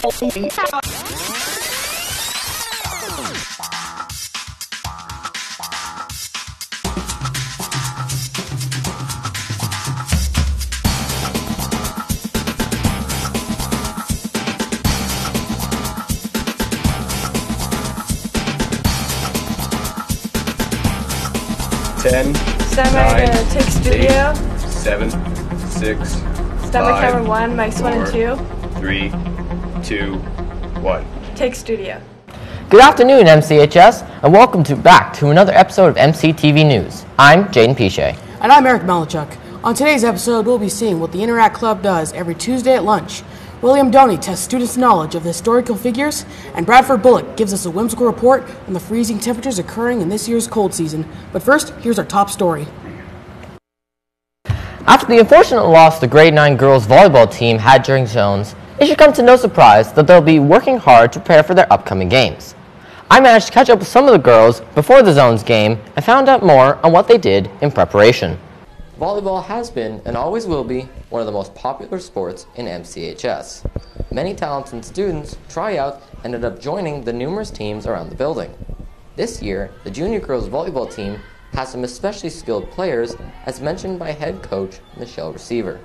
Ten, Semi to Take Studio. 7, 6, Stomach camera 1, mics 1 and 2. 3, 2, 1. Take Studio. Good afternoon, MCHS, and welcome back to another episode of MCTV News. I'm Jaden Piche. And I'm Melnychuk. On today's episode, we'll be seeing what the Interact Club does every Tuesday at lunch. William Doney tests students' knowledge of the historical figures, and Bradford Bullock gives us a whimsical report on the freezing temperatures occurring in this year's cold season. But first, here's our top story. After the unfortunate loss the grade 9 girls volleyball team had during zones, it should come to no surprise that they'll be working hard to prepare for their upcoming games. I managed to catch up with some of the girls before the zones game and found out more on what they did in preparation. Volleyball has been, and always will be, one of the most popular sports in MCHS. Many talented students try out and end up joining the numerous teams around the building. This year, the junior girls volleyball team has some especially skilled players, as mentioned by head coach Michelle Receiver.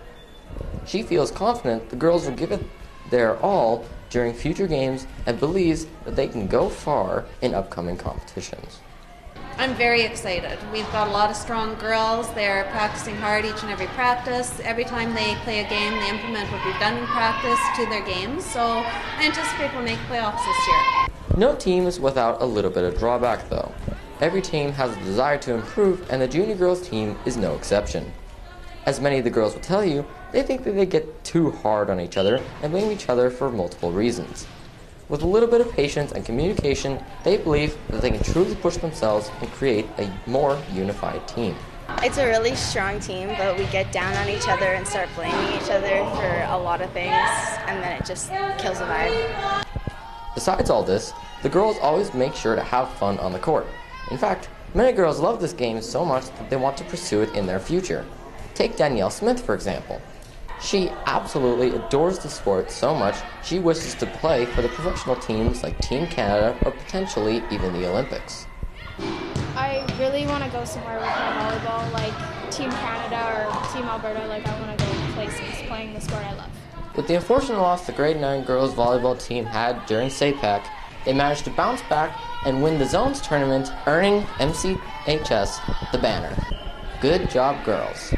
She feels confident the girls will give it their all during future games and believes that they can go far in upcoming competitions. I'm very excited. We've got a lot of strong girls. They're practicing hard each and every practice. Every time they play a game, they implement what we've done in practice to their games. So I anticipate we'll make playoffs this year. No team is without a little bit of drawback, though. Every team has a desire to improve, and the junior girls team is no exception. As many of the girls will tell you, they think that they get too hard on each other and blame each other for multiple reasons. With a little bit of patience and communication, they believe that they can truly push themselves and create a more unified team. It's a really strong team, but we get down on each other and start blaming each other for a lot of things, and then it just kills the vibe. Besides all this, the girls always make sure to have fun on the court. In fact, many girls love this game so much that they want to pursue it in their future. Take Danielle Smith, for example. She absolutely adores the sport so much she wishes to play for the professional teams like Team Canada or potentially even the Olympics. I really want to go somewhere with my volleyball, like Team Canada or Team Alberta. Like I want to go places playing the sport I love. With the unfortunate loss the grade 9 girls volleyball team had during SAPAC, they managed to bounce back and win the Zones tournament, earning MCHS the banner. Good job, girls.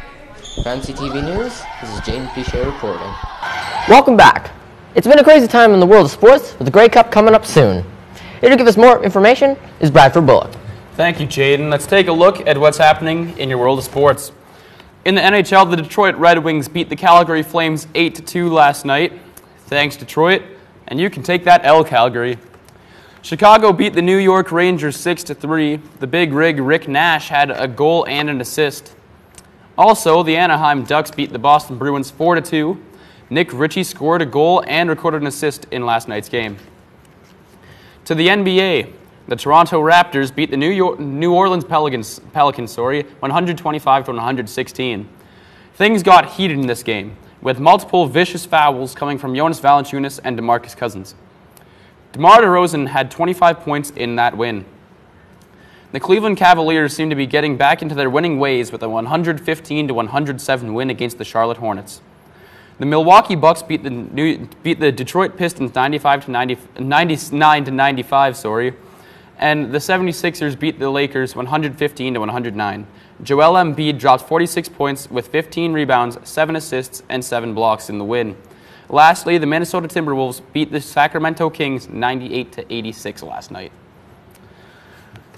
For MCTV News, this is Jaden Piche reporting. Welcome back. It's been a crazy time in the world of sports with the Grey Cup coming up soon. Here to give us more information is Bradford Bullock. Thank you, Jaden. Let's take a look at what's happening in your world of sports. In the NHL, the Detroit Red Wings beat the Calgary Flames 8-2 last night. Thanks, Detroit. And you can take that L, Calgary. Chicago beat the New York Rangers 6-3. The Big Rig Rick Nash had a goal and an assist. Also, the Anaheim Ducks beat the Boston Bruins 4-2. Nick Ritchie scored a goal and recorded an assist in last night's game. To the NBA, the Toronto Raptors beat the New Orleans Pelicans 125-116. Things got heated in this game, with multiple vicious fouls coming from Jonas Valanciunas and DeMarcus Cousins. DeMar DeRozan had 25 points in that win. The Cleveland Cavaliers seem to be getting back into their winning ways with a 115-107 win against the Charlotte Hornets. The Milwaukee Bucks beat the Detroit Pistons 99-95, and the 76ers beat the Lakers 115-109. Joel Embiid dropped 46 points with 15 rebounds, 7 assists, and 7 blocks in the win. Lastly, the Minnesota Timberwolves beat the Sacramento Kings 98-86 last night.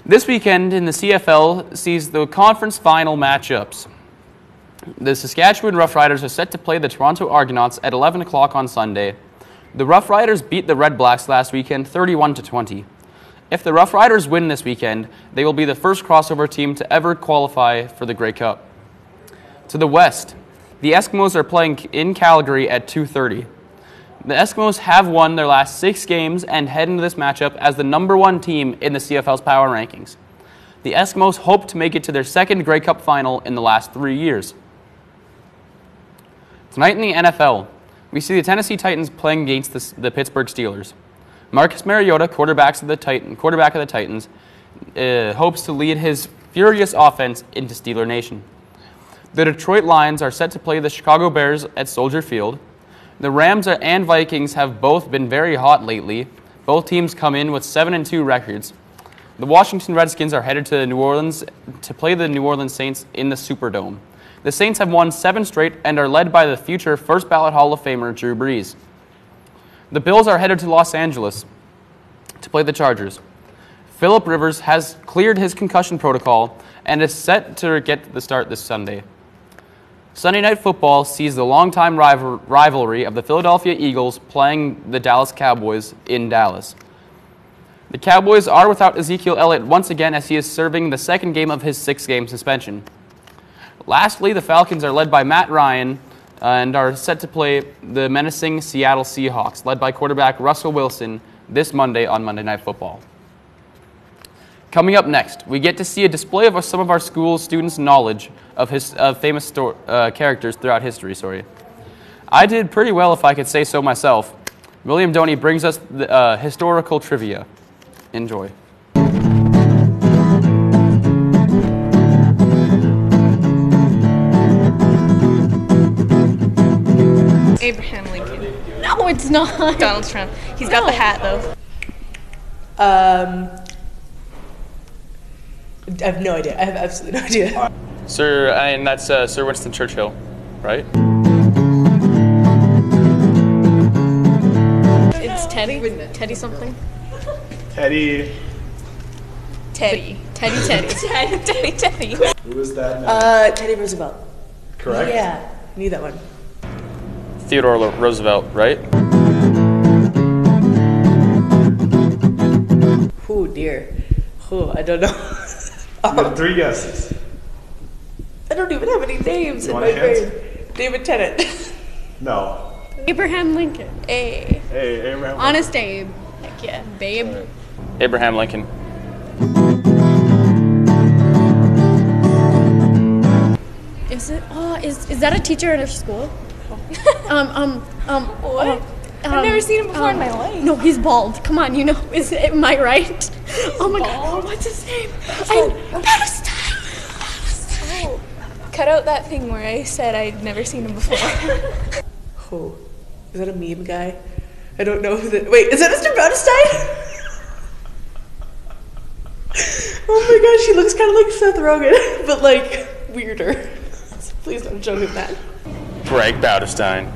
This weekend in the CFL sees the conference final matchups. The Saskatchewan Roughriders are set to play the Toronto Argonauts at 11 o'clock on Sunday. The Roughriders beat the Red Blacks last weekend 31-20. If the Roughriders win this weekend, they will be the first crossover team to ever qualify for the Grey Cup. To the west, the Eskimos are playing in Calgary at 2:30. The Eskimos have won their last 6 games and head into this matchup as the #1 team in the CFL's power rankings. The Eskimos hope to make it to their second Grey Cup final in the last 3 years. Tonight in the NFL, we see the Tennessee Titans playing against the Pittsburgh Steelers. Marcus Mariota, quarterback of the Titans, hopes to lead his furious offense into Steeler Nation. The Detroit Lions are set to play the Chicago Bears at Soldier Field. The Rams and Vikings have both been very hot lately. Both teams come in with 7-2 records. The Washington Redskins are headed to New Orleans to play the New Orleans Saints in the Superdome. The Saints have won 7 straight and are led by the future first-ballot Hall of Famer Drew Brees. The Bills are headed to Los Angeles to play the Chargers. Phillip Rivers has cleared his concussion protocol and is set to get the start this Sunday. Sunday Night Football sees the longtime rivalry of the Philadelphia Eagles playing the Dallas Cowboys in Dallas. The Cowboys are without Ezekiel Elliott once again as he is serving the second game of his 6-game suspension. Lastly, the Falcons are led by Matt Ryan and are set to play the menacing Seattle Seahawks, led by quarterback Russell Wilson, this Monday on Monday Night Football. Coming up next, we get to see a display of some of our school students' knowledge of famous characters throughout history. I did pretty well, if I could say so myself. William Doney brings us the historical trivia. Enjoy. Abraham Lincoln. No, it's not. Donald Trump. He's got the hat, though. I have no idea. I have absolutely no idea. Sir, and that's Sir Winston Churchill, right? It's Teddy. Teddy something. Teddy. Teddy. Teddy. Who was that? Teddy Roosevelt. Correct? Yeah, knew that one. Theodore Roosevelt, right? Oh dear. Oh, I don't know. You have 3 guesses. I don't even have any names You in want my a hint? brain. David Tennant. No. Abraham Lincoln. Hey, Abraham. Honest Abe. Heck yeah, babe. Abraham Lincoln. Is it? Oh, is that a teacher at our school? What? I've never seen him before in my life. No, he's bald. Come on, you know. Am I right? Oh my God. What's his name? Palestine. Oh, cut out that thing where I said I'd never seen him before. Oh, is that a meme guy? I don't know who that. Wait, is that Mr. Palestine? Oh my gosh, he looks kind of like Seth Rogen, but like weirder. Please don't show him that. Greg Bautestein.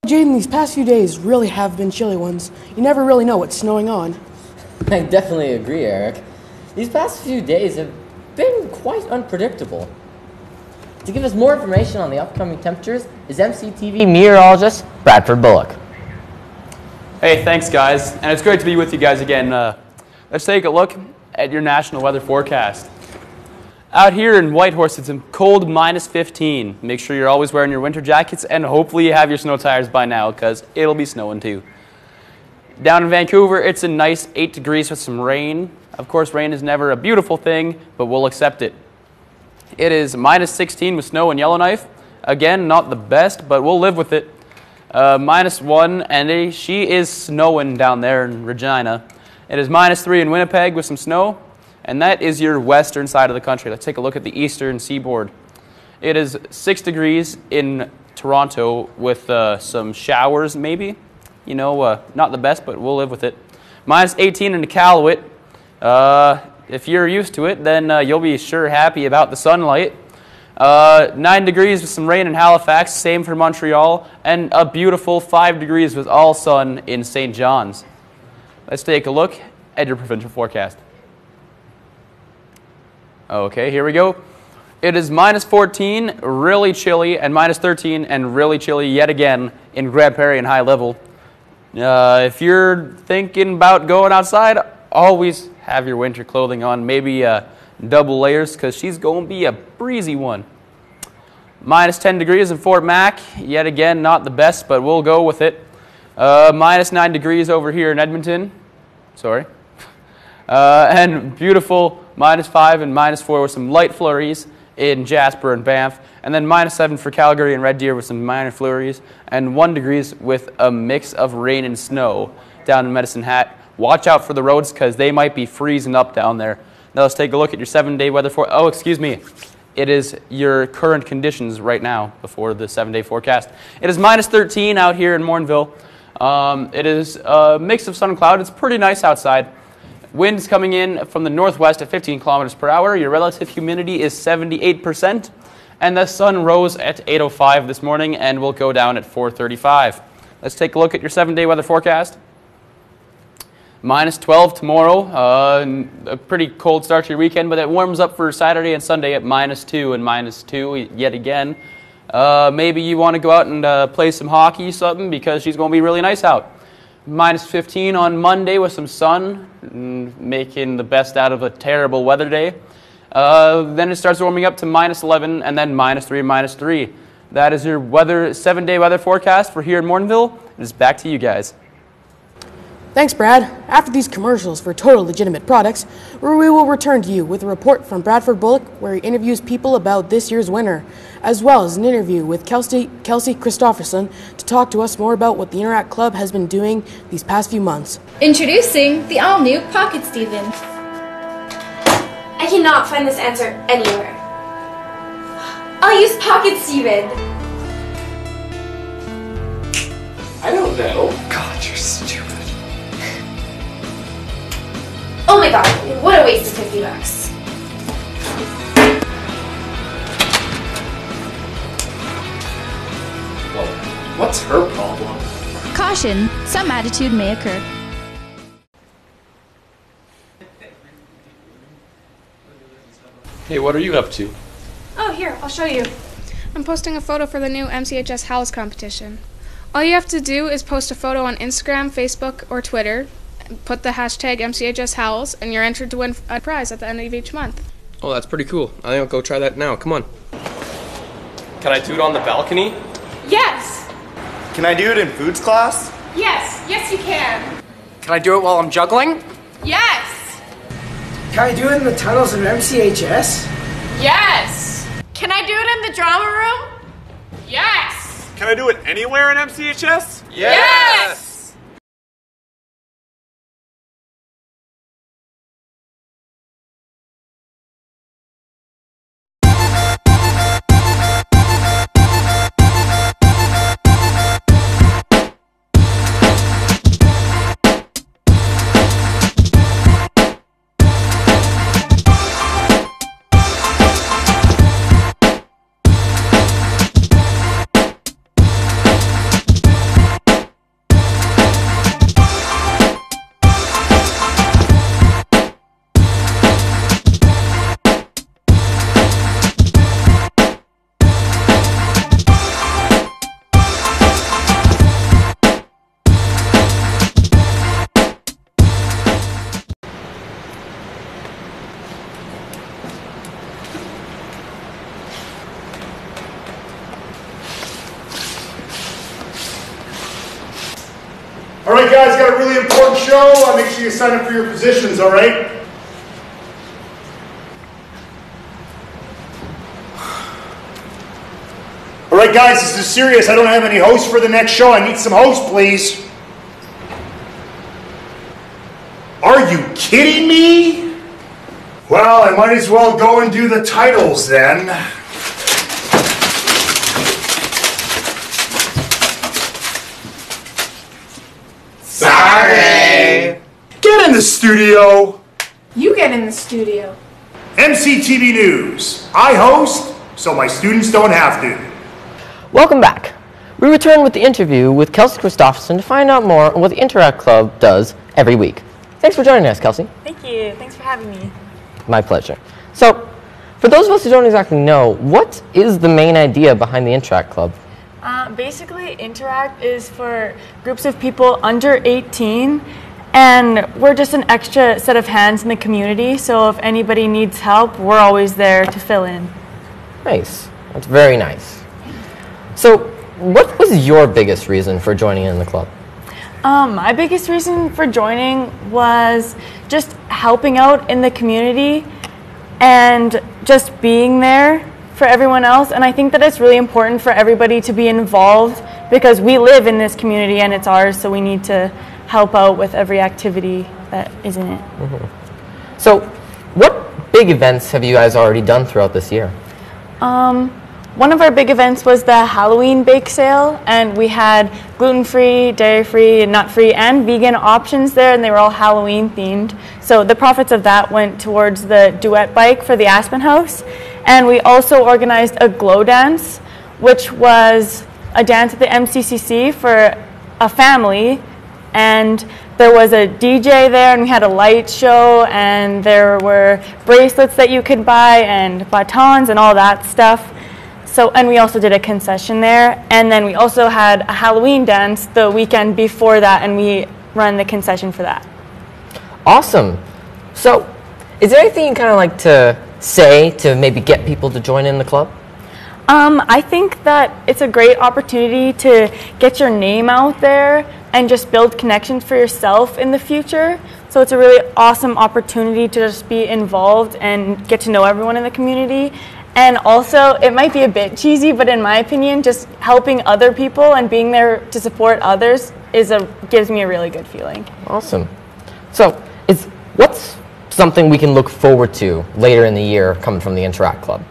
Jaden, these past few days really have been chilly ones. You never really know what's snowing on. I definitely agree, Eric. These past few days have been quite unpredictable. To give us more information on the upcoming temperatures is MCTV meteorologist Bradford Bullock. Hey, thanks guys, and it's great to be with you guys again. Let's take a look at your national weather forecast. Out here in Whitehorse, it's a cold -15. Make sure you're always wearing your winter jackets, and hopefully you have your snow tires by now, because it'll be snowing too. Down in Vancouver, it's a nice 8 degrees with some rain. Of course, rain is never a beautiful thing, but we'll accept it. It is -16 with snow in Yellowknife. Again, not the best, but we'll live with it. -1, and she is snowing down there in Regina. It is -3 in Winnipeg with some snow. And that is your western side of the country. Let's take a look at the eastern seaboard. It is 6 degrees in Toronto with some showers, maybe. You know, not the best, but we'll live with it. -18 in Iqaluit. If you're used to it, then you'll be sure happy about the sunlight. 9 degrees with some rain in Halifax, same for Montreal. And a beautiful 5 degrees with all sun in St. John's. Let's take a look at your provincial forecast. Okay, here we go. It is -14, really chilly, and -13, and really chilly yet again in Grand Prairie and High Level. If you're thinking about going outside, always have your winter clothing on, maybe double layers, because she's going to be a breezy one. -10 degrees in Fort Mac, yet again not the best, but we'll go with it. -9 degrees over here in Edmonton. And beautiful -5 and -4 with some light flurries in Jasper and Banff, and then -7 for Calgary and Red Deer with some minor flurries, and 1 degrees with a mix of rain and snow down in Medicine Hat. Watch out for the roads because they might be freezing up down there. Now let's take a look at your 7-day weather oh, excuse me. It is your current conditions right now before the 7-day forecast. It is -13 out here in Morinville. It is a mix of sun and cloud. It's pretty nice outside. Winds coming in from the northwest at 15 kilometers per hour. Your relative humidity is 78%. And the sun rose at 8:05 this morning and will go down at 4:35. Let's take a look at your 7-day weather forecast. -12 tomorrow. A pretty cold start to your weekend, but it warms up for Saturday and Sunday at -2 and -2 yet again. Maybe you want to go out and play some hockey or something because she's going to be really nice out. -15 on Monday with some sun, making the best out of a terrible weather day. Then it starts warming up to -11 and then -3, -3. That is your 7-day weather forecast for here in Morinville. It is back to you guys. Thanks, Brad. After these commercials for total legitimate products, we will return to you with a report from Bradford Bullock where he interviews people about this year's winner, as well as an interview with Kelsi Christoffersen to talk to us more about what the Interact Club has been doing these past few months. Introducing the all-new Pocket Steven. I cannot find this answer anywhere. I'll use Pocket Steven. I don't know. God, you're stupid. Oh my god, what a waste of $50. Well, what's her problem? Caution, some attitude may occur. Hey, what are you up to? Oh, here, I'll show you. I'm posting a photo for the new MCHS Howls competition. All you have to do is post a photo on Instagram, Facebook, or Twitter, put the hashtag MCHS Howls, and you're entered to win a prize at the end of each month. Oh, that's pretty cool. I think I'll go try that now. Come on. Can I do it on the balcony? Yes! Can I do it in foods class? Yes! Yes, you can! Can I do it while I'm juggling? Yes! Can I do it in the tunnels of MCHS? Yes! Can I do it in the drama room? Yes! Can I do it anywhere in MCHS? Yes! Alright guys, got a really important show. Make sure you sign up for your positions, alright? Alright guys, this is serious. I don't have any hosts for the next show. I need some hosts, please. Are you kidding me? Well, I might as well go and do the titles then. Sorry. Get in the studio. You get in the studio. MCTV News. I host, so my students don't have to. Welcome back. We return with the interview with Kelsi Christoffersen to find out more on what the Interact Club does every week. Thanks for joining us, Kelsi. Thank you. Thanks for having me. My pleasure. So, for those of us who don't exactly know, what is the main idea behind the Interact Club? Basically, Interact is for groups of people under 18, and we're just an extra set of hands in the community, so if anybody needs help, we're always there to fill in. Nice. That's very nice. So, what was your biggest reason for joining in the club? My biggest reason for joining was just helping out in the community. and just being there for everyone else. And I think that it's really important for everybody to be involved because we live in this community and it's ours, so we need to help out with every activity that is in it. Mm-hmm. So what big events have you guys already done throughout this year? One of our big events was the Halloween bake sale, and we had gluten-free, dairy-free, nut-free, and vegan options there, and they were all Halloween themed. So the profits of that went towards the duet bike for the Aspen House. And we also organized a glow dance, which was a dance at the MCCC for a family, and there was a DJ there, and we had a light show, and there were bracelets that you could buy, and batons, and all that stuff. So, and we also did a concession there, and then we also had a Halloween dance the weekend before that, and we run the concession for that. Awesome. So, is there anything you kind of like to say to maybe get people to join in the club? I think that it's a great opportunity to get your name out there and just build connections for yourself in the future. So it's a really awesome opportunity to just be involved and get to know everyone in the community. And also, it might be a bit cheesy, but in my opinion, just helping other people and being there to support others gives me a really good feeling. Awesome. So, what's something we can look forward to later in the year coming from the Interact Club?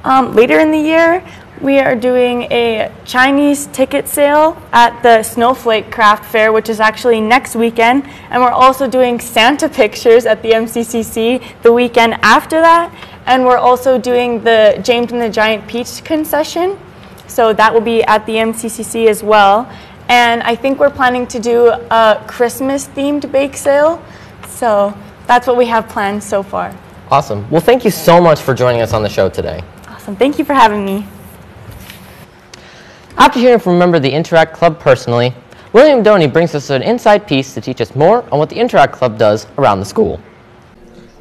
Later in the year, we are doing a Chinese ticket sale at the Snowflake Craft Fair, which is actually next weekend. And we're also doing Santa pictures at the MCCC the weekend after that. And we're also doing the James and the Giant Peach concession. So that will be at the MCCC as well. And I think we're planning to do a Christmas-themed bake sale. So that's what we have planned so far. Awesome. Well, thank you so much for joining us on the show today. Awesome. Thank you for having me. After hearing from a member of the Interact Club personally, William Doney brings us an inside piece to teach us more on what the Interact Club does around the school.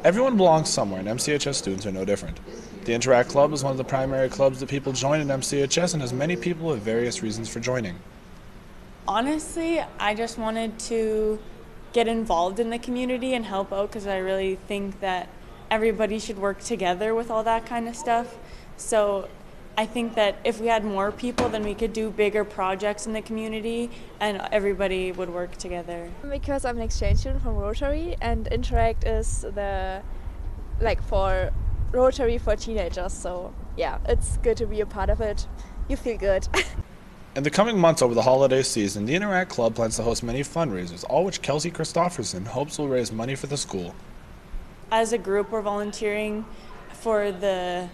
Everyone belongs somewhere, and MCHS students are no different. The Interact Club is one of the primary clubs that people join in MCHS and has many people with various reasons for joining. Honestly, I just wanted to get involved in the community and help out because I really think that everybody should work together with all that kind of stuff. So I think that if we had more people, then we could do bigger projects in the community and everybody would work together. Because I'm an exchange student from Rotary, and Interact is for Rotary for teenagers, so yeah, it's good to be a part of it. You feel good. In the coming months over the holiday season, the Interact Club plans to host many fundraisers, all which Kelsi Christoffersen hopes will raise money for the school. As a group, we're volunteering for the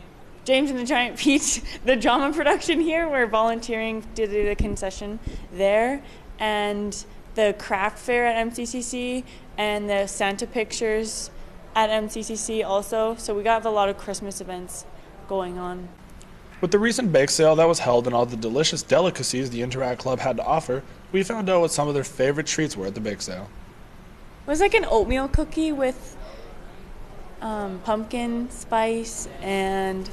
James and the Giant Peach, the drama production here. We're volunteering to do the concession there, and the craft fair at MCCC, and the Santa pictures at MCCC also. So we got a lot of Christmas events going on. With the recent bake sale that was held and all the delicious delicacies the Interact Club had to offer, we found out what some of their favorite treats were at the bake sale. It was like an oatmeal cookie with pumpkin spice and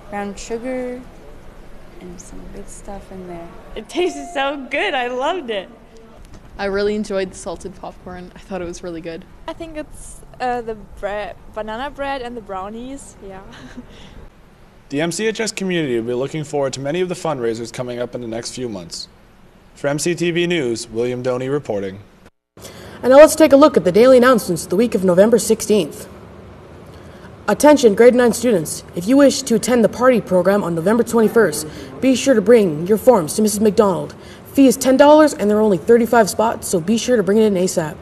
brown sugar and some good stuff in there. It tasted so good. I loved it. I really enjoyed the salted popcorn. I thought it was really good. I think it's the banana bread and the brownies, yeah. The MCHS community will be looking forward to many of the fundraisers coming up in the next few months. For MCTV News, William Doney reporting. And now let's take a look at the daily announcements the week of November 16th. Attention grade 9 students, if you wish to attend the party program on November 21st, be sure to bring your forms to Mrs. McDonald. Fee is $10 and there are only 35 spots, so be sure to bring it in ASAP.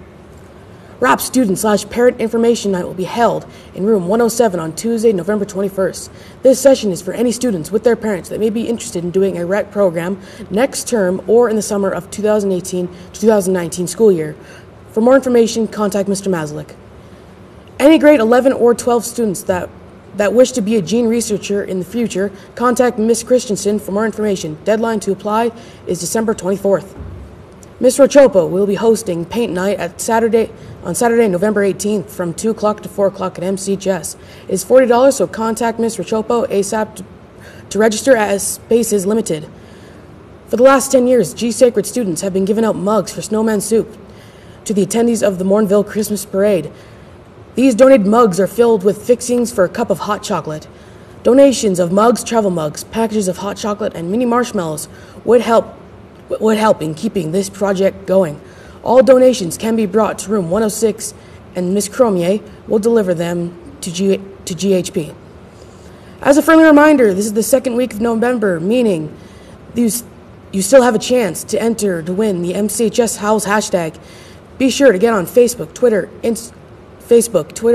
RAP Student/Parent Information Night will be held in room 107 on Tuesday, November 21st. This session is for any students with their parents that may be interested in doing a RET program next term or in the summer of 2018-2019 school year. For more information, contact Mr. Maslick. Any grade 11 or 12 students that wish to be a gene researcher in the future, contact Ms. Christensen for more information. Deadline to apply is December 24th. Ms. Rochopo will be hosting paint night on Saturday, November 18th from 2 o'clock to 4 o'clock at MCHS. It is $40, so contact Ms. Rochopo ASAP to register as space is limited. For the last 10 years, G-Sacred students have been giving out mugs for snowman soup to the attendees of the Morinville Christmas Parade. These donated mugs are filled with fixings for a cup of hot chocolate. Donations of mugs, travel mugs, packages of hot chocolate, and mini marshmallows would help in keeping this project going. All donations can be brought to room 106, and Ms. Cromier will deliver them to GHP. As a friendly reminder, this is the second week of November, meaning you still have a chance to enter to win the MCHS Howls hashtag. Be sure to get on Facebook, Twitter,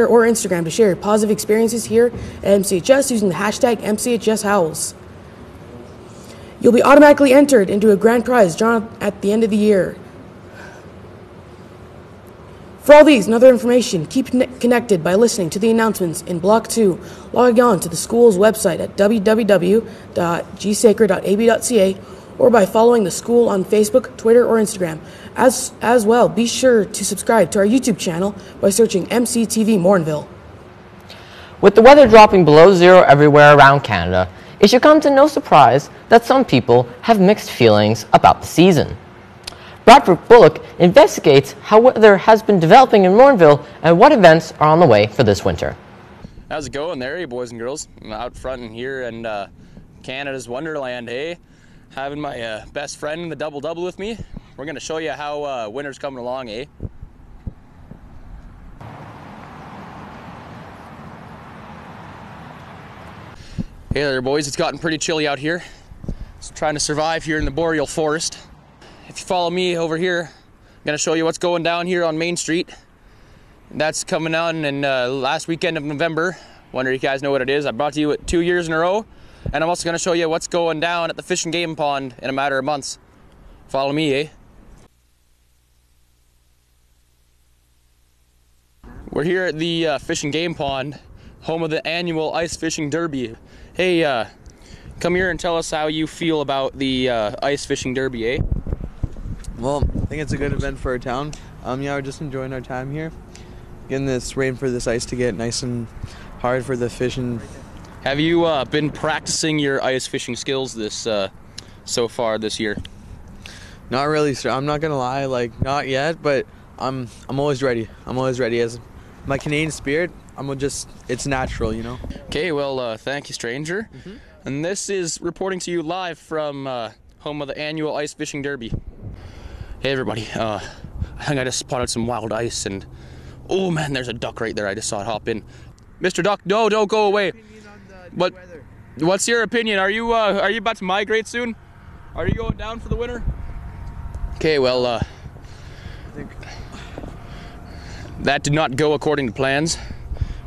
or Instagram to share your positive experiences here at MCHS using the hashtag MCHS Howls. You'll be automatically entered into a grand prize drawn at the end of the year. For all these and other information, keep connected by listening to the announcements in Block 2, logging on to the school's website at www.gsacred.ab.ca, or by following the school on Facebook, Twitter, or Instagram. As well, be sure to subscribe to our YouTube channel by searching MCTV Morinville. With the weather dropping below zero everywhere around Canada, it should come to no surprise that some people have mixed feelings about the season. Bradford Bullock investigates how weather has been developing in Morinville and what events are on the way for this winter. How's it going there, boys and girls? I'm out front in here and Canada's Wonderland, hey? Having my best friend in the double-double with me. We're going to show you how winter's coming along, eh? Hey there, boys. It's gotten pretty chilly out here. Just trying to survive here in the boreal forest. If you follow me over here, I'm going to show you what's going down here on Main Street. That's coming on in last weekend of November. Wonder if you guys know what it is. I brought to you it 2 years in a row. And I'm also going to show you what's going down at the Fish and Game Pond in a matter of months. Follow me, eh? We're here at the Fish and Game Pond, home of the annual Ice Fishing Derby. Hey, come here and tell us how you feel about the Ice Fishing Derby, eh? Well, I think it's a good event for our town. Yeah, we're just enjoying our time here. Getting this, waiting for this ice to get nice and hard for the fishing. Have you been practicing your ice fishing skills this so far this year? Not really, sir. I'm not gonna lie, like not yet, but I'm always ready. I'm always ready. As my Canadian spirit, it's natural, you know. Okay, well, thank you, stranger. And this is reporting to you live from home of the annual Ice Fishing Derby. Hey, everybody. I think I just spotted some wild ice, and oh man, there's a duck right there. I just saw it hop in. Mr. Duck, no, don't go away. What's your opinion? Are you about to migrate soon? Are you going down for the winter? Okay, well, I think that did not go according to plans.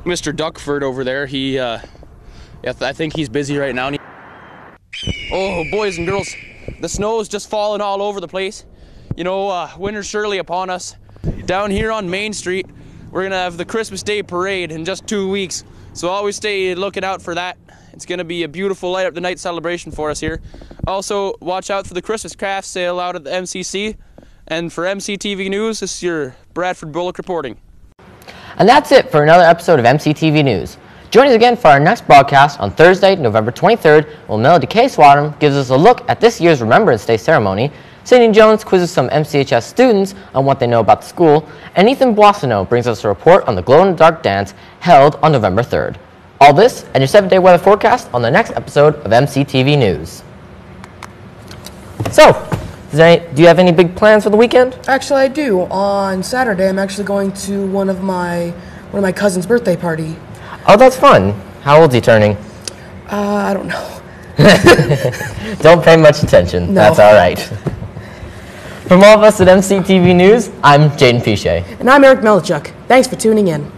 Mr. Duckford over there, I think he's busy right now. Oh, boys and girls, the snow's just falling all over the place. You know, winter's surely upon us. Down here on Main Street, we're gonna have the Christmas Day parade in just 2 weeks. So always stay looking out for that. It's going to be a beautiful light up the night celebration for us here. Also, watch out for the Christmas craft sale out at the MCC. And for MCTV News, this is your Bradford Bullock reporting. And that's it for another episode of MCTV News. Join us again for our next broadcast on Thursday, November 23rd, when Melody K. Swadham gives us a look at this year's Remembrance Day ceremony. Sydney Jones quizzes some MCHS students on what they know about the school, and Ethan Boissonneau brings us a report on the glow-in-the-dark dance held on November 3rd. All this and your 7-day weather forecast on the next episode of MCTV News. So, do you have any big plans for the weekend? Actually, I do. On Saturday, I'm actually going to one of my cousin's birthday party. Oh, that's fun. How old is he turning? I don't know. Don't pay much attention. No. That's all right. From all of us at MCTV News, I'm Jaden Piche. And I'm Melnychuk. Thanks for tuning in.